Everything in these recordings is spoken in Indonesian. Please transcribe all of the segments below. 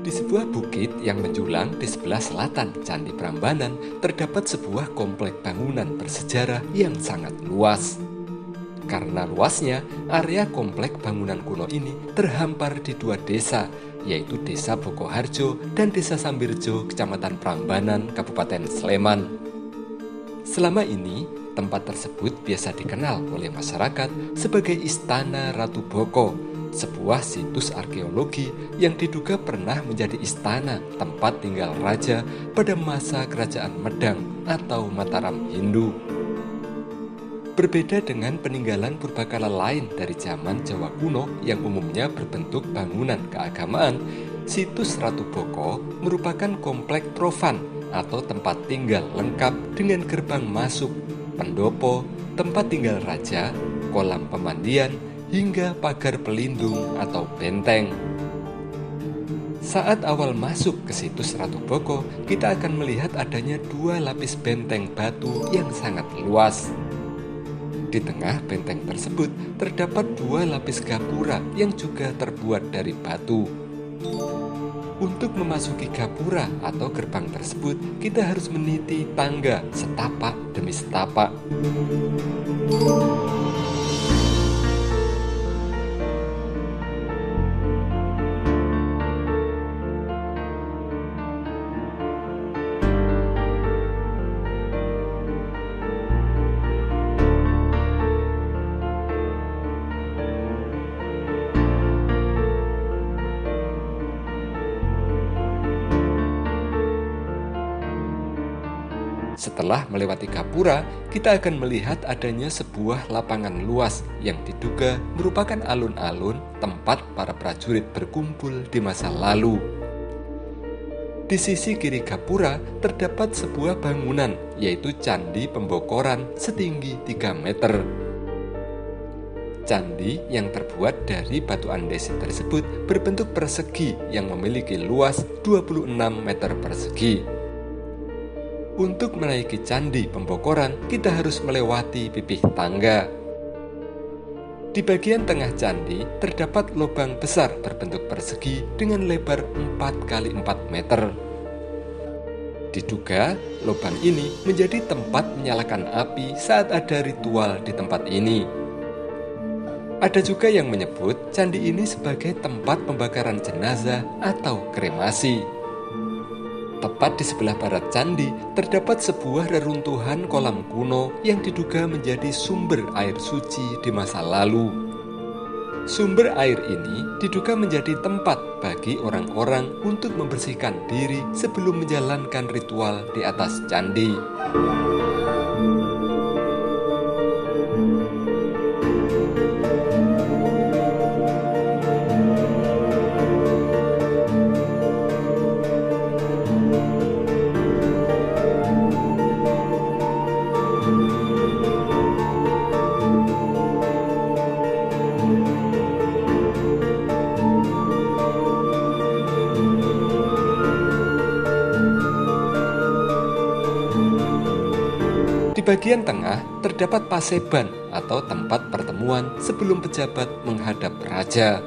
Di sebuah bukit yang menjulang di sebelah selatan Candi Prambanan terdapat sebuah komplek bangunan bersejarah yang sangat luas. Karena luasnya, area komplek bangunan kuno ini terhampar di dua desa, yaitu Desa Bokoharjo dan Desa Sambirjo, Kecamatan Prambanan, Kabupaten Sleman. Selama ini, tempat tersebut biasa dikenal oleh masyarakat sebagai Istana Ratu Boko, sebuah situs arkeologi yang diduga pernah menjadi istana tempat tinggal raja pada masa Kerajaan Medang atau Mataram Hindu. Berbeda dengan peninggalan purbakala lain dari zaman Jawa kuno yang umumnya berbentuk bangunan keagamaan, situs Ratu Boko merupakan komplek profan atau tempat tinggal lengkap dengan gerbang masuk, pendopo, tempat tinggal raja, kolam pemandian, hingga pagar pelindung atau benteng. Saat awal masuk ke situs Ratu Boko, kita akan melihat adanya dua lapis benteng batu yang sangat luas. Di tengah benteng tersebut terdapat dua lapis gapura yang juga terbuat dari batu. Untuk memasuki gapura atau gerbang tersebut, kita harus meniti tangga setapak demi setapak. Setelah melewati gapura, kita akan melihat adanya sebuah lapangan luas yang diduga merupakan alun-alun tempat para prajurit berkumpul di masa lalu. Di sisi kiri gapura terdapat sebuah bangunan, yaitu Candi Pembokoran setinggi 3 meter. Candi yang terbuat dari batu andesit tersebut berbentuk persegi yang memiliki luas 26 meter persegi. Untuk menaiki Candi Pembokoran, kita harus melewati pipih tangga. Di bagian tengah candi terdapat lubang besar berbentuk persegi dengan lebar 4 kali 4 meter. Diduga, lubang ini menjadi tempat menyalakan api saat ada ritual di tempat ini. Ada juga yang menyebut candi ini sebagai tempat pembakaran jenazah atau kremasi. Tepat di sebelah barat candi, terdapat sebuah reruntuhan kolam kuno yang diduga menjadi sumber air suci di masa lalu. Sumber air ini diduga menjadi tempat bagi orang-orang untuk membersihkan diri sebelum menjalankan ritual di atas candi. Di bagian tengah terdapat paseban atau tempat pertemuan sebelum pejabat menghadap raja.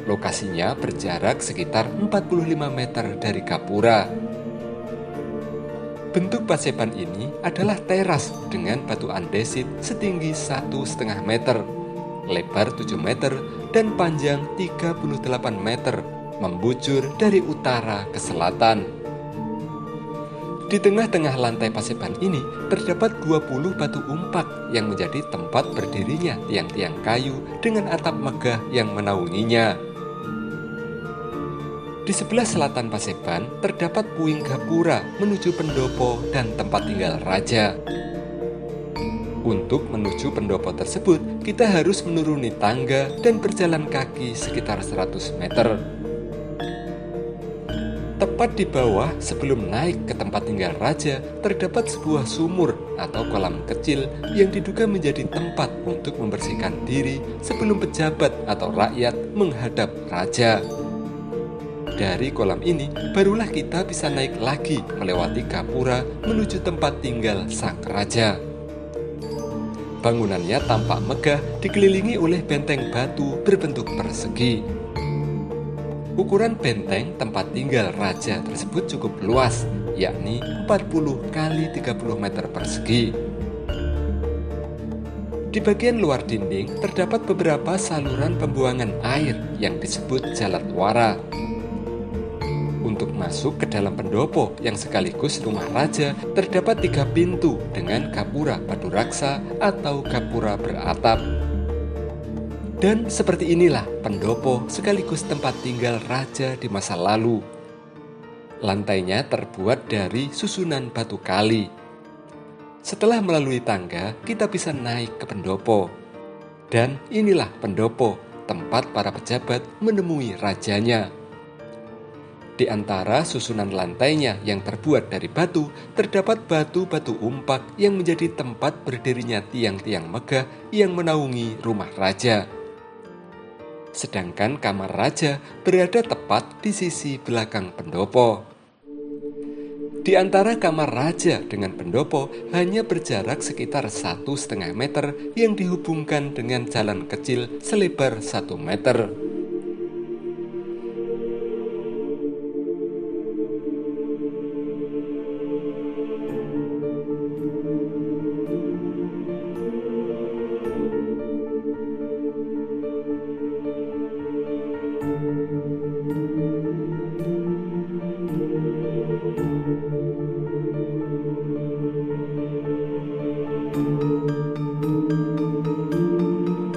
Lokasinya berjarak sekitar 45 meter dari gapura. Bentuk paseban ini adalah teras dengan batu andesit setinggi 1,5 meter, lebar 7 meter, dan panjang 38 meter, membujur dari utara ke selatan. Di tengah-tengah lantai paseban ini terdapat 20 batu umpak yang menjadi tempat berdirinya tiang-tiang kayu dengan atap megah yang menaunginya. Di sebelah selatan paseban terdapat puing gapura menuju pendopo dan tempat tinggal raja. Untuk menuju pendopo tersebut, kita harus menuruni tangga dan berjalan kaki sekitar 100 meter. Tepat di bawah sebelum naik ke tempat tinggal raja, terdapat sebuah sumur atau kolam kecil yang diduga menjadi tempat untuk membersihkan diri sebelum pejabat atau rakyat menghadap raja. Dari kolam ini, barulah kita bisa naik lagi melewati gapura menuju tempat tinggal sang raja. Bangunannya tampak megah dikelilingi oleh benteng batu berbentuk persegi. Ukuran benteng tempat tinggal raja tersebut cukup luas, yakni 40 kali 30 meter persegi. Di bagian luar dinding terdapat beberapa saluran pembuangan air yang disebut jalatwara. Untuk masuk ke dalam pendopo yang sekaligus rumah raja, terdapat 3 pintu dengan gapura batu raksa atau gapura beratap. Dan seperti inilah pendopo sekaligus tempat tinggal raja di masa lalu. Lantainya terbuat dari susunan batu kali. Setelah melalui tangga, kita bisa naik ke pendopo. Dan inilah pendopo, tempat para pejabat menemui rajanya. Di antara susunan lantainya yang terbuat dari batu, terdapat batu-batu umpak yang menjadi tempat berdirinya tiang-tiang megah yang menaungi rumah raja. Sedangkan kamar raja berada tepat di sisi belakang pendopo. Di antara kamar raja dengan pendopo hanya berjarak sekitar 1,5 meter yang dihubungkan dengan jalan kecil selebar 1 meter.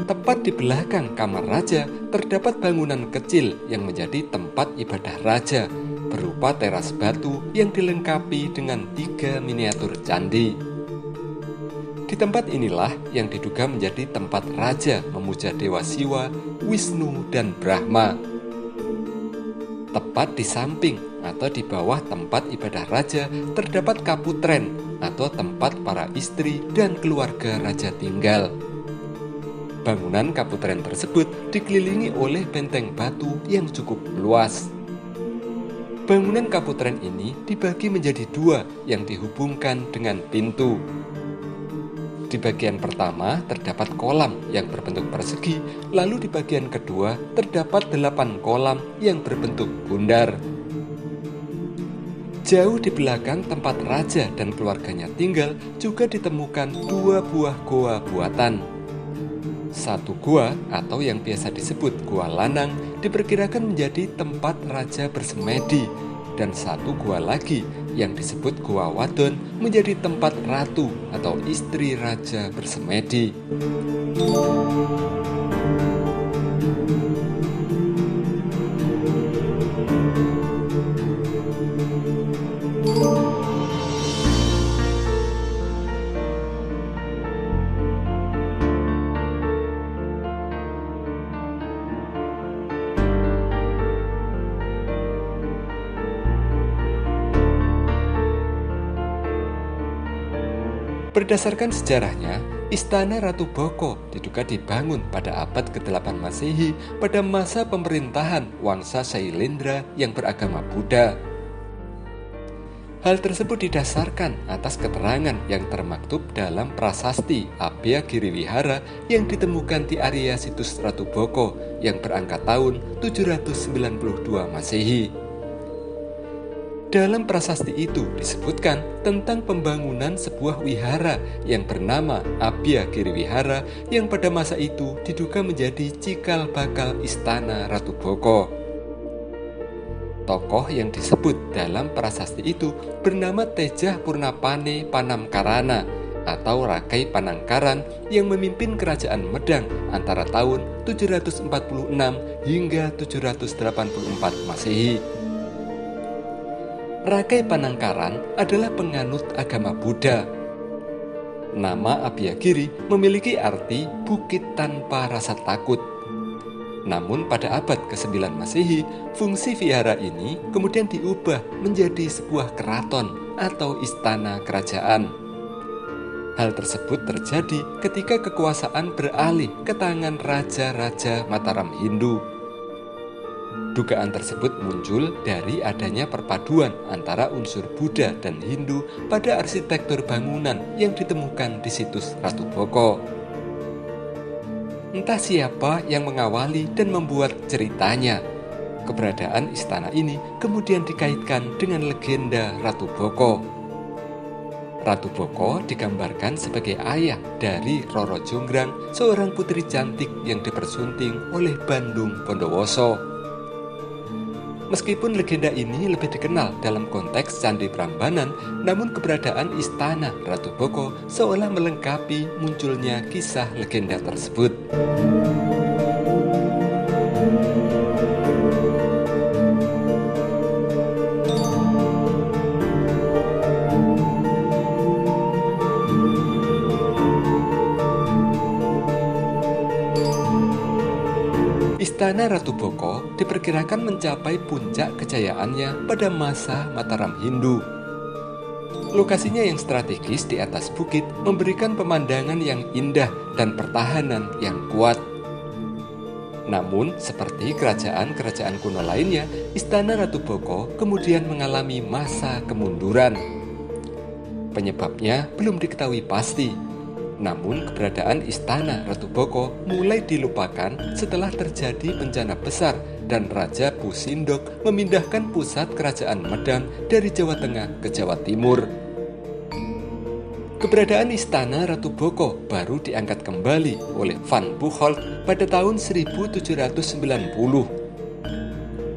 Tepat di belakang kamar raja terdapat bangunan kecil yang menjadi tempat ibadah raja, berupa teras batu yang dilengkapi dengan 3 miniatur candi. Di tempat inilah yang diduga menjadi tempat raja memuja Dewa Siwa, Wisnu, dan Brahma. Tepat di samping atau di bawah tempat ibadah raja terdapat kaputren atau tempat para istri dan keluarga raja tinggal. Bangunan kaputren tersebut dikelilingi oleh benteng batu yang cukup luas. Bangunan kaputren ini dibagi menjadi 2 yang dihubungkan dengan pintu. Di bagian pertama terdapat kolam yang berbentuk persegi, lalu di bagian kedua terdapat 8 kolam yang berbentuk bundar. Jauh di belakang tempat raja dan keluarganya tinggal juga ditemukan 2 buah goa buatan. Satu gua atau yang biasa disebut gua lanang diperkirakan menjadi tempat raja bersemedi, dan satu gua lagi yang disebut gua wadon menjadi tempat ratu atau istri raja bersemedi. Berdasarkan sejarahnya, Istana Ratu Boko diduga dibangun pada abad ke-8 Masehi pada masa pemerintahan Wangsa Shailendra yang beragama Buddha. Hal tersebut didasarkan atas keterangan yang termaktub dalam prasasti Abhayagiri Wihara yang ditemukan di area situs Ratu Boko yang berangka tahun 792 Masehi. Dalam prasasti itu disebutkan tentang pembangunan sebuah wihara yang bernama Abhayagiri Wihara yang pada masa itu diduga menjadi cikal bakal istana Ratu Boko. Tokoh yang disebut dalam prasasti itu bernama Tejah Purnapane Panamkarana atau Rakai Panangkaran yang memimpin kerajaan Medang antara tahun 746 hingga 784 Masehi. Rakai Panangkaran adalah penganut agama Buddha. Nama Abhayagiri memiliki arti bukit tanpa rasa takut. Namun pada abad ke-9 Masehi, fungsi vihara ini kemudian diubah menjadi sebuah keraton atau istana kerajaan. Hal tersebut terjadi ketika kekuasaan beralih ke tangan raja-raja Mataram Hindu. Dugaan tersebut muncul dari adanya perpaduan antara unsur Buddha dan Hindu pada arsitektur bangunan yang ditemukan di situs Ratu Boko. entah siapa yang mengawali dan membuat ceritanya. Keberadaan istana ini kemudian dikaitkan dengan legenda Ratu Boko. Ratu Boko digambarkan sebagai ayah dari Roro Jonggrang, seorang putri cantik yang dipersunting oleh Bandung Bondowoso. Meskipun legenda ini lebih dikenal dalam konteks Candi Prambanan, namun keberadaan istana Ratu Boko seolah melengkapi munculnya kisah legenda tersebut. Istana Ratu Boko diperkirakan mencapai puncak kejayaannya pada masa Mataram Hindu. Lokasinya yang strategis di atas bukit memberikan pemandangan yang indah dan pertahanan yang kuat. Namun, seperti kerajaan-kerajaan kuno lainnya, Istana Ratu Boko kemudian mengalami masa kemunduran. Penyebabnya belum diketahui pasti. Namun, keberadaan Istana Ratu Boko mulai dilupakan setelah terjadi bencana besar dan Raja Pusindok memindahkan pusat kerajaan Medang dari Jawa Tengah ke Jawa Timur. Keberadaan Istana Ratu Boko baru diangkat kembali oleh Van Boehold pada tahun 1790.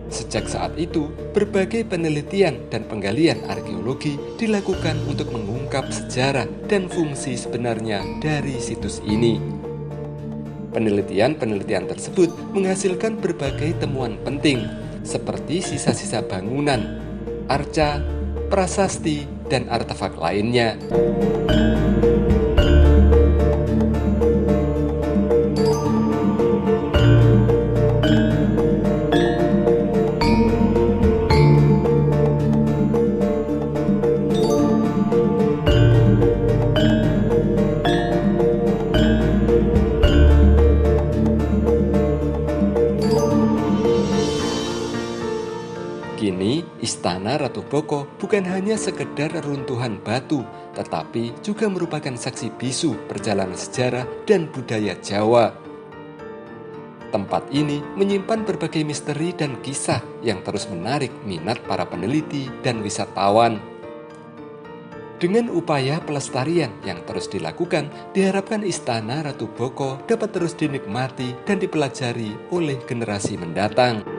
Sejak saat itu, berbagai penelitian dan penggalian arkeologi dilakukan untuk mengungkap sejarah dan fungsi sebenarnya dari situs ini. Penelitian-penelitian tersebut menghasilkan berbagai temuan penting, seperti sisa-sisa bangunan, arca, prasasti, dan artefak lainnya. Kini, Istana Ratu Boko bukan hanya sekedar reruntuhan batu, tetapi juga merupakan saksi bisu perjalanan sejarah dan budaya Jawa. Tempat ini menyimpan berbagai misteri dan kisah yang terus menarik minat para peneliti dan wisatawan. Dengan upaya pelestarian yang terus dilakukan, diharapkan Istana Ratu Boko dapat terus dinikmati dan dipelajari oleh generasi mendatang.